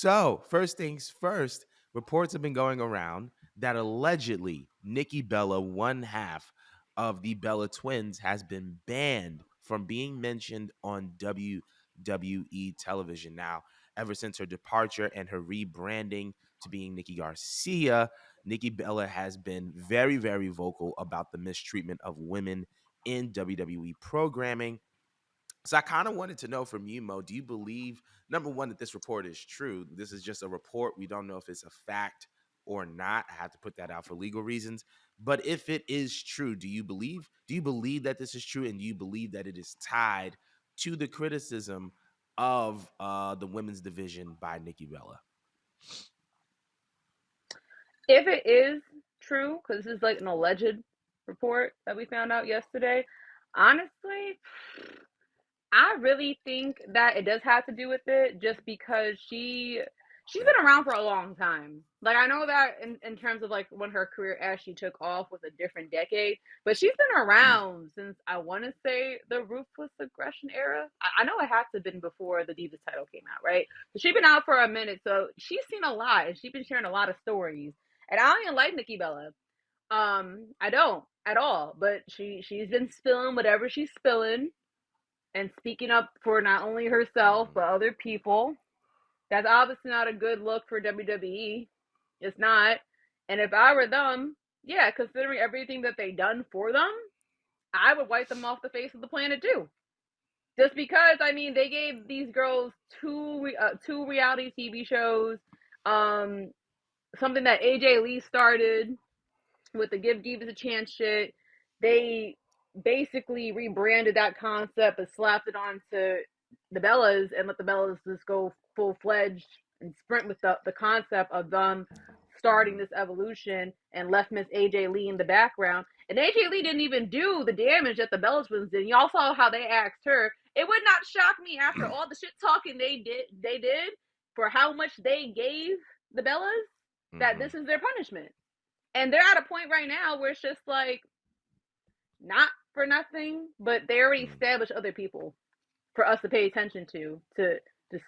So, first things first, reports have been going around that allegedly Nikki Bella, one half of the Bella twins, has been banned from being mentioned on WWE television. Now, ever since her departure and her rebranding to being Nikki Garcia, Nikki Bella has been very, very vocal about the mistreatment of women in WWE programming. So I kind of wanted to know from you, Mo, do you believe, number one, that this report is true? This is just a report. We don't know if it's a fact or not. I have to put that out for legal reasons. But if it is true, do you believe that this is true? And do you believe that it is tied to the criticism of the women's division by Nikki Bella? If it is true, because this is like an alleged report that we found out yesterday, honestly, I really think that it does have to do with it just because she's been around for a long time. Like I know that in terms of like when her career actually took off was a different decade, but she's been around since I want to say the ruthless aggression era. I know it had to have been before the Divas title came out, right? So she's been out for a minute, so she's seen a lot and she's been sharing a lot of stories. And I don't even like Nikki Bella. I don't at all. But she's been spilling whatever she's spilling and speaking up for not only herself Mhm. but other people. That's obviously not a good look for WWE. It's not. And if I were them, yeah, considering everything that they done for them, I would wipe them off the face of the planet too. Just because, I mean, they gave these girls two reality TV shows, um, something that AJ Lee started with the Give Divas a Chance shit. They basically rebranded that concept and slapped it onto the Bellas and let the Bellas just go full fledged and sprint with the concept of them starting Mhm. this evolution and left Miss AJ Lee in the background. And AJ Lee didn't even do the damage that the Bellas twins did. Y'all saw how they asked her. It would not shock me after all the shit talking they did for how much they gave the Bellas that Mhm. this is their punishment. And they're at a point right now where it's just like not for nothing, but they already Mhm. established other people for us to pay attention to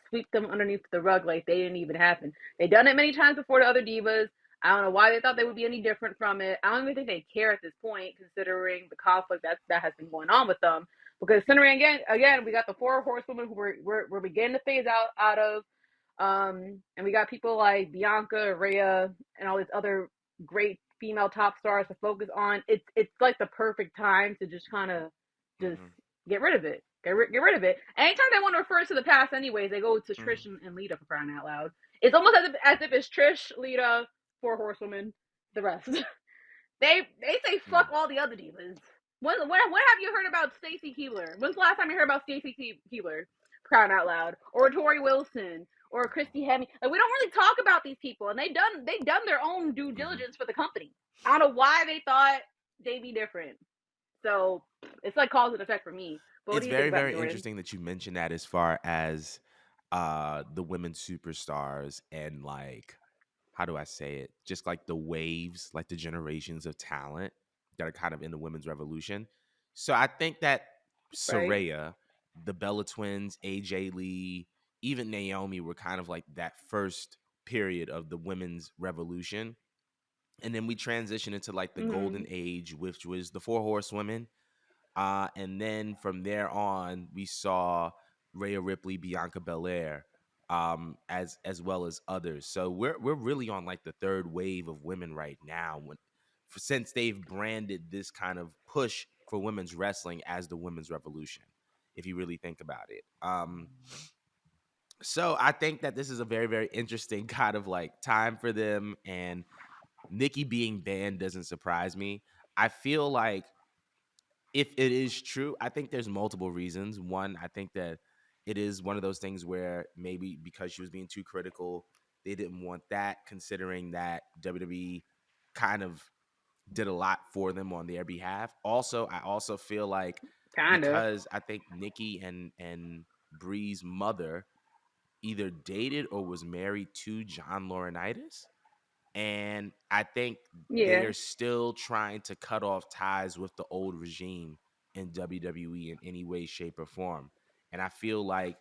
sweep them underneath the rug like they didn't even happen. They've done it many times before to other divas. I don't know why they thought they would be any different from it. I don't even think they care at this point, considering the conflict that has been going on with them. Because considering again, we got the four horsewomen who we're beginning to phase out of, and we got people like Bianca, Rhea, and all these other great female top stars to focus on. It's like the perfect time to just kind of just Mhm. get rid of it. Get rid of it. Anytime they want to refer to the past, anyways, they go to Trish Mhm. and Lita for crying out loud. It's almost as if it's Trish, Lita, four horsewomen, the rest. They say fuck Mhm. all the other divas. When have you heard about Stacy Keebler? When's the last time you heard about Stacy Keebler? Crying out loud, or Tori Wilson, or Christy Hemme. Like we don't really talk about these people, and they done their own due Mhm. diligence for the company. I don't know why they thought they'd be different. So it's like cause and effect for me. But what It's do you think very, about it, very Jordan? interesting that you mentioned that as far as the women superstars and like how do I say it? Just like the waves, like the generations of talent that are kind of in the women's revolution. So I think that Right? Soraya, the Bella twins, AJ Lee, even Naomi were kind of like that first period of the women's revolution. And then we transition into like the golden Mm-hmm. age, which was the four horsewomen. And then from there on, we saw Rhea Ripley, Bianca Belair, as well as others. So we're really on like the third wave of women right now. Since they've branded this kind of push for women's wrestling as the women's revolution, if you really think about it. So I think that this is a very, very interesting kind of like time for them, and Nikki being banned doesn't surprise me. I feel like if it is true, I think there's multiple reasons. One, I think that it is one of those things where maybe because she was being too critical, they didn't want that, considering that WWE kind of did a lot for them on their behalf. Also, I also feel like Kind of. because I think Nikki and Bree's mother either dated or was married to John Laurinaitis, and I think they Yeah. are still trying to cut off ties with the old regime in WWE in any way, shape, or form. And I feel like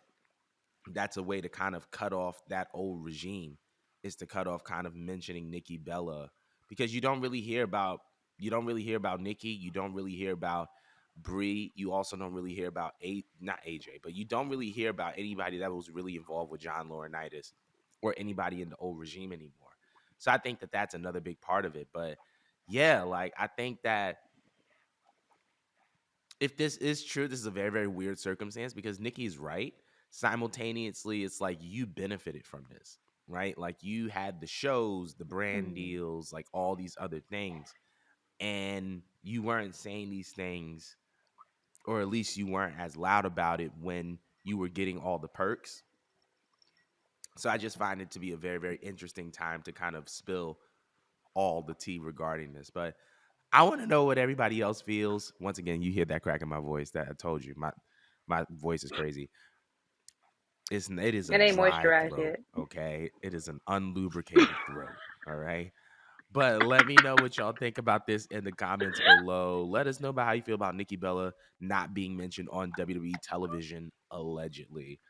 that's a way to kind of cut off that old regime, is to cut off kind of mentioning Nikki Bella, because you don't really hear about Nikki, you don't really hear about Bree, you also don't really hear about not AJ, but you don't really hear about anybody that was really involved with John Laurinaitis or anybody in the old regime anymore. So I think that that's another big part of it. But yeah, like I think that if this is true, this is a very, very weird circumstance because Nikki's right. Simultaneously, it's like you benefited from this, right? Like you had the shows, the brand Mm. deals, like all these other things, and you weren't saying these things, or at least you weren't as loud about it when you were getting all the perks. So I just find it to be a very, very interesting time to kind of spill all the tea regarding this. But I want to know what everybody else feels. Once again, you hear that crack in my voice. That I told you, my voice is crazy. It is a It ain't dry moisturized throat. yet. Okay, it is an unlubricated throat. All right. But let me know what y'all think about this in the comments below. Let us know about how you feel about Nikki Bella not being mentioned on WWE television allegedly.